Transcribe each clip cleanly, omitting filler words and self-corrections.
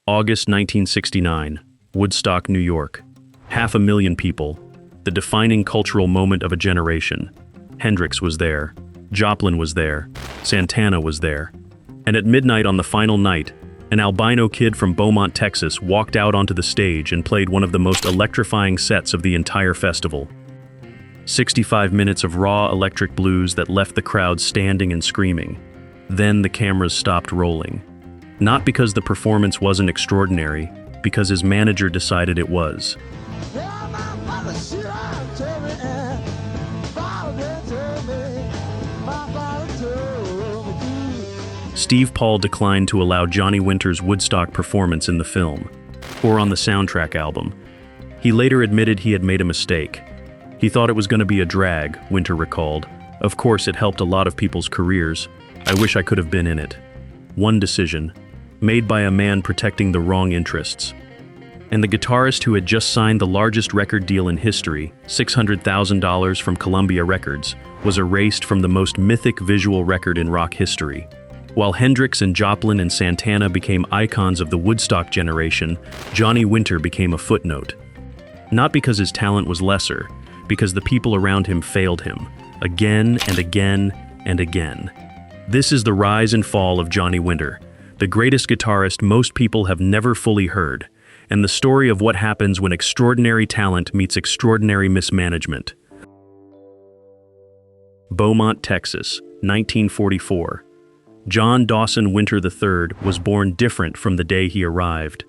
August 1969, Woodstock, New York. 500,000 people. The defining cultural moment of a generation. Hendrix was there. Joplin was there. Santana was there. And at midnight on the final night, an albino kid from Beaumont, Texas walked out onto the stage and played one of the most electrifying sets of the entire festival. 65 minutes of raw electric blues that left the crowd standing and screaming. Then the cameras stopped rolling. Not because the performance wasn't extraordinary, because his manager decided it was. Steve Paul declined to allow Johnny Winter's Woodstock performance in the film, or on the soundtrack album. He later admitted he had made a mistake. He thought it was going to be a drag, Winter recalled. Of course, it helped a lot of people's careers. I wish I could have been in it. One decision, made by a man protecting the wrong interests. And the guitarist who had just signed the largest record deal in history, $600,000 from Columbia Records, was erased from the most mythic visual record in rock history. While Hendrix and Joplin and Santana became icons of the Woodstock generation, Johnny Winter became a footnote. Not because his talent was lesser, because the people around him failed him, again and again and again. This is the rise and fall of Johnny Winter, the greatest guitarist most people have never fully heard, and the story of what happens when extraordinary talent meets extraordinary mismanagement. Beaumont, Texas, 1944. John Dawson Winter III was born different from the day he arrived.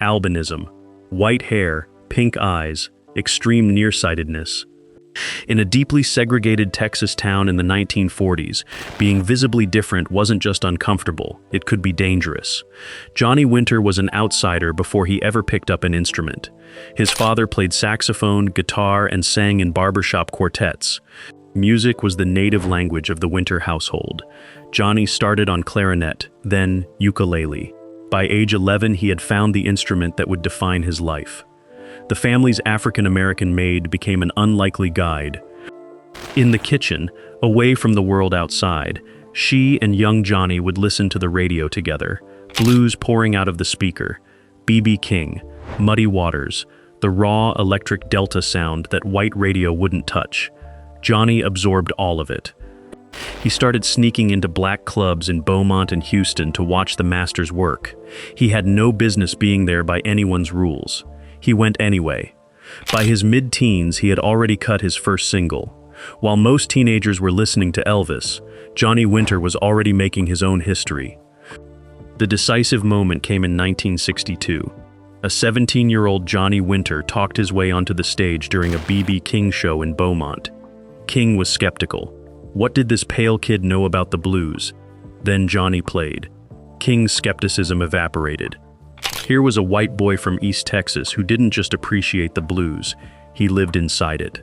Albinism, white hair, pink eyes, extreme nearsightedness. In a deeply segregated Texas town in the 1940s, being visibly different wasn't just uncomfortable, it could be dangerous. Johnny Winter was an outsider before he ever picked up an instrument. His father played saxophone, guitar, and sang in barbershop quartets. Music was the native language of the Winter household. Johnny started on clarinet, then ukulele. By age 11, he had found the instrument that would define his life. The family's African-American maid became an unlikely guide. In the kitchen, away from the world outside, she and young Johnny would listen to the radio together, blues pouring out of the speaker, B.B. King, Muddy Waters, the raw electric delta sound that white radio wouldn't touch. Johnny absorbed all of it. He started sneaking into black clubs in Beaumont and Houston to watch the masters work. He had no business being there by anyone's rules. He went anyway. By his mid-teens, he had already cut his first single. While most teenagers were listening to Elvis, Johnny Winter was already making his own history. The decisive moment came in 1962. A 17-year-old Johnny Winter talked his way onto the stage during a B.B. King show in Beaumont. King was skeptical. What did this pale kid know about the blues? Then Johnny played. King's skepticism evaporated. Here was a white boy from East Texas who didn't just appreciate the blues, he lived inside it.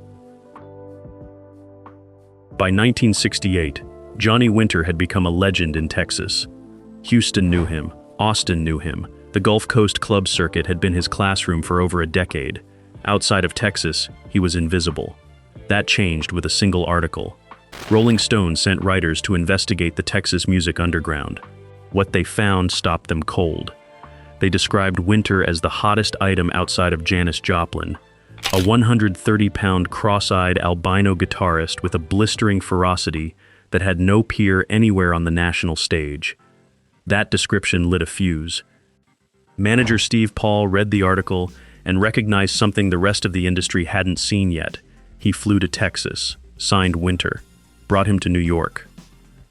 By 1968, Johnny Winter had become a legend in Texas. Houston knew him, Austin knew him, the Gulf Coast club circuit had been his classroom for over a decade. Outside of Texas, he was invisible. That changed with a single article. Rolling Stone sent writers to investigate the Texas music underground. What they found stopped them cold. They described Winter as the hottest item outside of Janis Joplin, a 130-pound cross-eyed albino guitarist with a blistering ferocity that had no peer anywhere on the national stage. That description lit a fuse. Manager Steve Paul read the article and recognized something the rest of the industry hadn't seen yet. He flew to Texas, signed Winter, brought him to New York.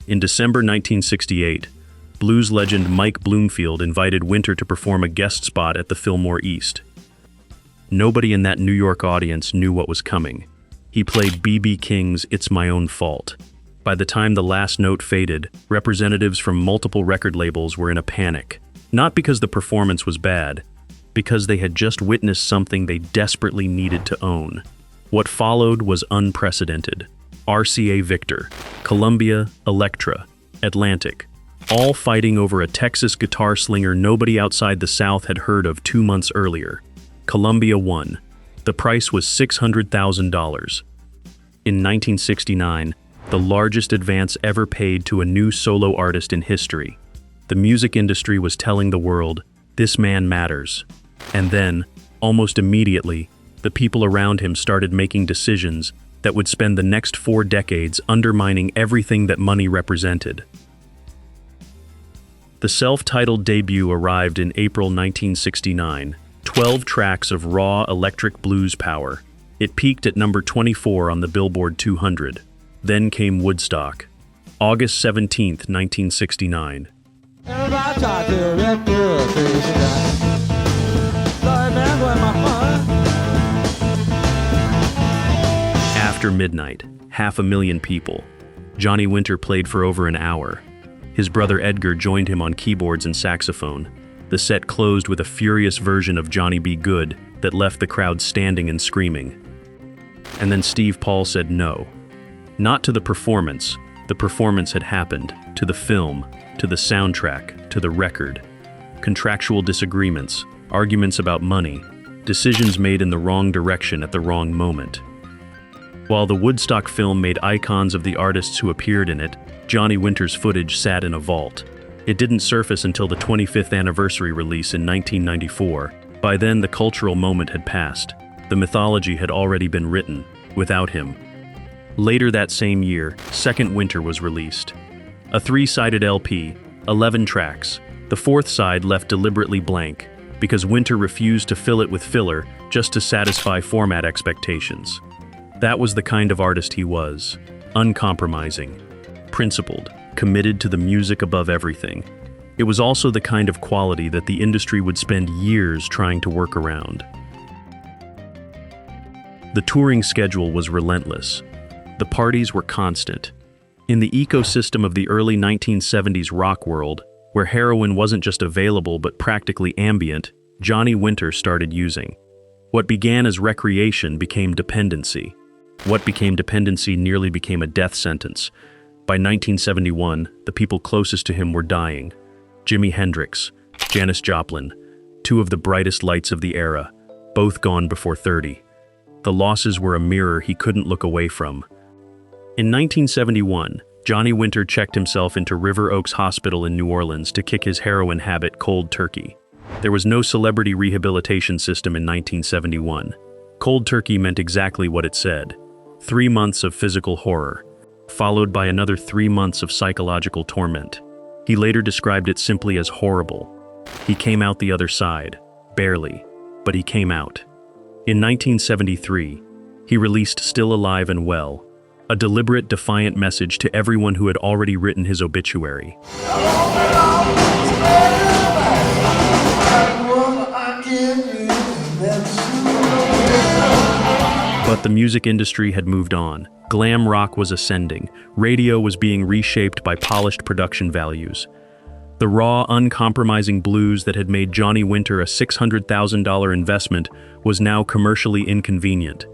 In December 1968, blues legend Mike Bloomfield invited Winter to perform a guest spot at the Fillmore East. Nobody in that New York audience knew what was coming. He played B.B. King's It's My Own Fault. By the time the last note faded, representatives from multiple record labels were in a panic. Not because the performance was bad, because they had just witnessed something they desperately needed to own. What followed was unprecedented. RCA Victor, Columbia, Elektra, Atlantic, all fighting over a Texas guitar slinger nobody outside the South had heard of 2 months earlier. Columbia won. The price was $600,000. In 1969, the largest advance ever paid to a new solo artist in history. The music industry was telling the world, This man matters. And then, almost immediately, the people around him started making decisions that would spend the next 4 decades undermining everything that money represented. The self-titled debut arrived in April 1969, 12 tracks of raw electric blues power. It peaked at number 24 on the Billboard 200. Then came Woodstock, August 17, 1969. After midnight, 500,000 people. Johnny Winter played for over an hour. His brother Edgar joined him on keyboards and saxophone. The set closed with a furious version of Johnny Be Good that left the crowd standing and screaming. And then Steve Paul said no. Not to the performance. The performance had happened. To the film, to the soundtrack, to the record. Contractual disagreements, arguments about money, decisions made in the wrong direction at the wrong moment. While the Woodstock film made icons of the artists who appeared in it, Johnny Winter's footage sat in a vault. It didn't surface until the 25th anniversary release in 1994. By then, the cultural moment had passed. The mythology had already been written, without him. Later that same year, Second Winter was released. A 3-sided LP, 11 tracks. The 4th side left deliberately blank, because Winter refused to fill it with filler just to satisfy format expectations. That was the kind of artist he was. Uncompromising, principled, committed to the music above everything. It was also the kind of quality that the industry would spend years trying to work around. The touring schedule was relentless. The parties were constant. In the ecosystem of the early 1970s rock world, where heroin wasn't just available but practically ambient, Johnny Winter started using. What began as recreation became dependency. What became dependency nearly became a death sentence. By 1971, the people closest to him were dying. Jimi Hendrix, Janis Joplin, 2 of the brightest lights of the era, both gone before 30. The losses were a mirror he couldn't look away from. In 1971, Johnny Winter checked himself into River Oaks Hospital in New Orleans to kick his heroin habit cold turkey. There was no celebrity rehabilitation system in 1971. Cold turkey meant exactly what it said. 3 months of physical horror, followed by another 3 months of psychological torment. He later described it simply as horrible. He came out the other side, barely, but he came out. In 1973, he released Still Alive and Well, a deliberate, defiant message to everyone who had already written his obituary. But the music industry had moved on. Glam rock was ascending. Radio was being reshaped by polished production values. The raw, uncompromising blues that had made Johnny Winter a $600,000 investment was now commercially inconvenient.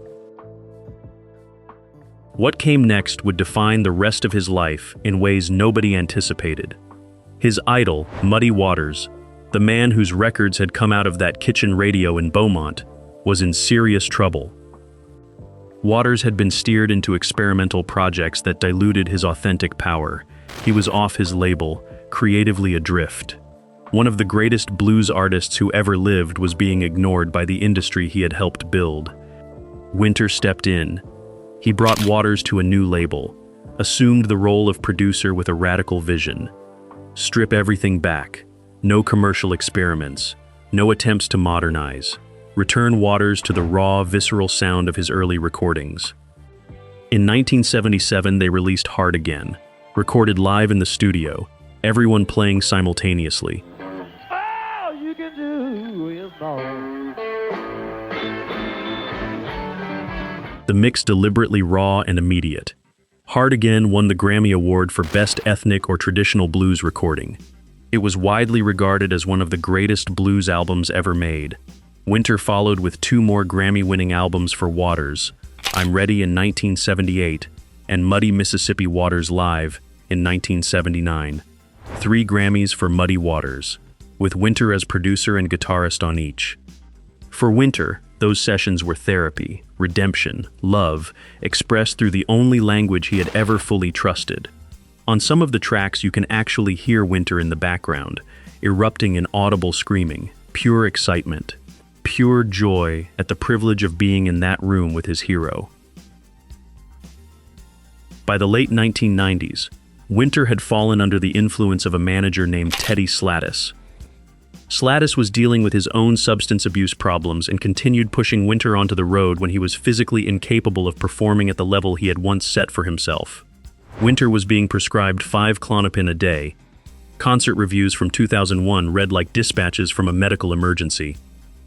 What came next would define the rest of his life in ways nobody anticipated. His idol, Muddy Waters, the man whose records had come out of that kitchen radio in Beaumont, was in serious trouble. Waters had been steered into experimental projects that diluted his authentic power. He was off his label, creatively adrift. One of the greatest blues artists who ever lived was being ignored by the industry he had helped build. Winter stepped in. He brought Waters to a new label, assumed the role of producer with a radical vision. Strip everything back. No commercial experiments. No attempts to modernize. Return Waters to the raw, visceral sound of his early recordings. In 1977, they released Hard Again, recorded live in the studio, everyone playing simultaneously. All you can do is fall. The mix deliberately raw and immediate. Hard Again won the Grammy Award for Best Ethnic or Traditional Blues Recording. It was widely regarded as one of the greatest blues albums ever made. Winter followed with 2 more Grammy-winning albums for Waters, I'm Ready in 1978, and Muddy Mississippi Waters Live in 1979. 3 Grammys for Muddy Waters, with Winter as producer and guitarist on each. For Winter, those sessions were therapy, redemption, love, expressed through the only language he had ever fully trusted. On some of the tracks, you can actually hear Winter in the background, erupting in audible screaming, pure excitement, pure joy at the privilege of being in that room with his hero. By the late 1990s, Winter had fallen under the influence of a manager named Teddy Slattis. Slattis was dealing with his own substance abuse problems and continued pushing Winter onto the road when he was physically incapable of performing at the level he had once set for himself. Winter was being prescribed 5 Klonopin a day. Concert reviews from 2001 read like dispatches from a medical emergency.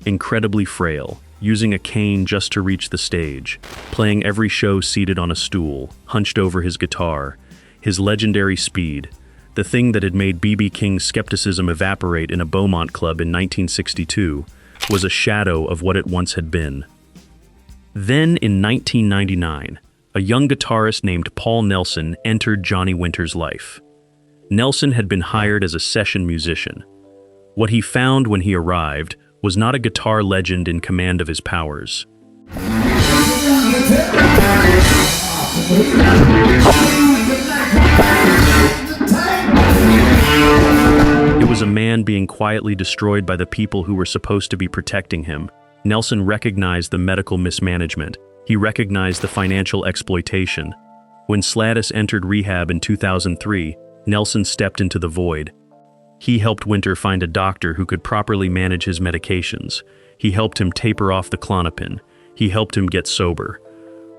Incredibly frail, using a cane just to reach the stage, playing every show seated on a stool, hunched over his guitar, his legendary speed, the thing that had made B.B. King's skepticism evaporate in a Beaumont club in 1962, was a shadow of what it once had been. Then, in 1999, a young guitarist named Paul Nelson entered Johnny Winter's life. Nelson had been hired as a session musician. What he found when he arrived was not a guitar legend in command of his powers. It was a man being quietly destroyed by the people who were supposed to be protecting him. Nelson recognized the medical mismanagement. He recognized the financial exploitation. When Slattis entered rehab in 2003, Nelson stepped into the void. He helped Winter find a doctor who could properly manage his medications. He helped him taper off the Klonopin. He helped him get sober.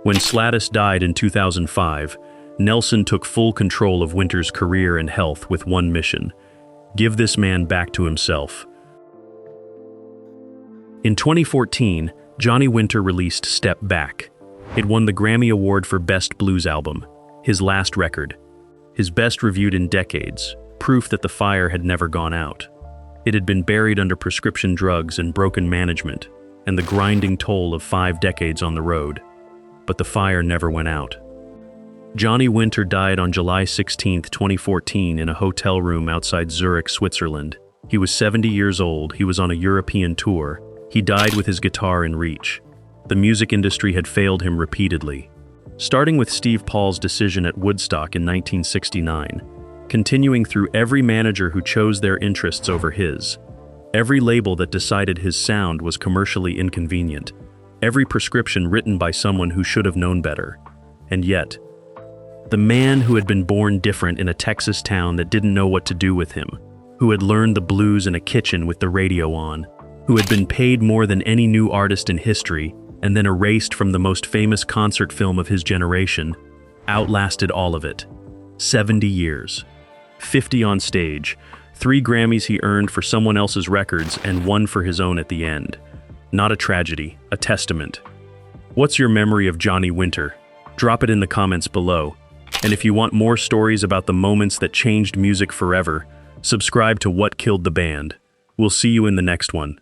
When Slattis died in 2005, Nelson took full control of Winter's career and health with one mission: give this man back to himself. In 2014, Johnny Winter released Step Back. It won the Grammy Award for Best Blues Album, his last record, his best reviewed in decades, proof that the fire had never gone out. It had been buried under prescription drugs and broken management, and the grinding toll of 5 decades on the road. But the fire never went out. Johnny Winter died on July 16, 2014 in a hotel room outside Zurich, Switzerland. He was 70 years old, he was on a European tour. He died with his guitar in reach. The music industry had failed him repeatedly. Starting with Steve Paul's decision at Woodstock in 1969, continuing through every manager who chose their interests over his, every label that decided his sound was commercially inconvenient, every prescription written by someone who should have known better. And yet, the man who had been born different in a Texas town that didn't know what to do with him, who had learned the blues in a kitchen with the radio on, who had been paid more than any new artist in history and then erased from the most famous concert film of his generation, outlasted all of it. 70 years. 50 on stage, 3 Grammys he earned for someone else's records and 1 for his own at the end. Not a tragedy, a testament. What's your memory of Johnny Winter? Drop it in the comments below. And if you want more stories about the moments that changed music forever, subscribe to What Killed the Band. We'll see you in the next one.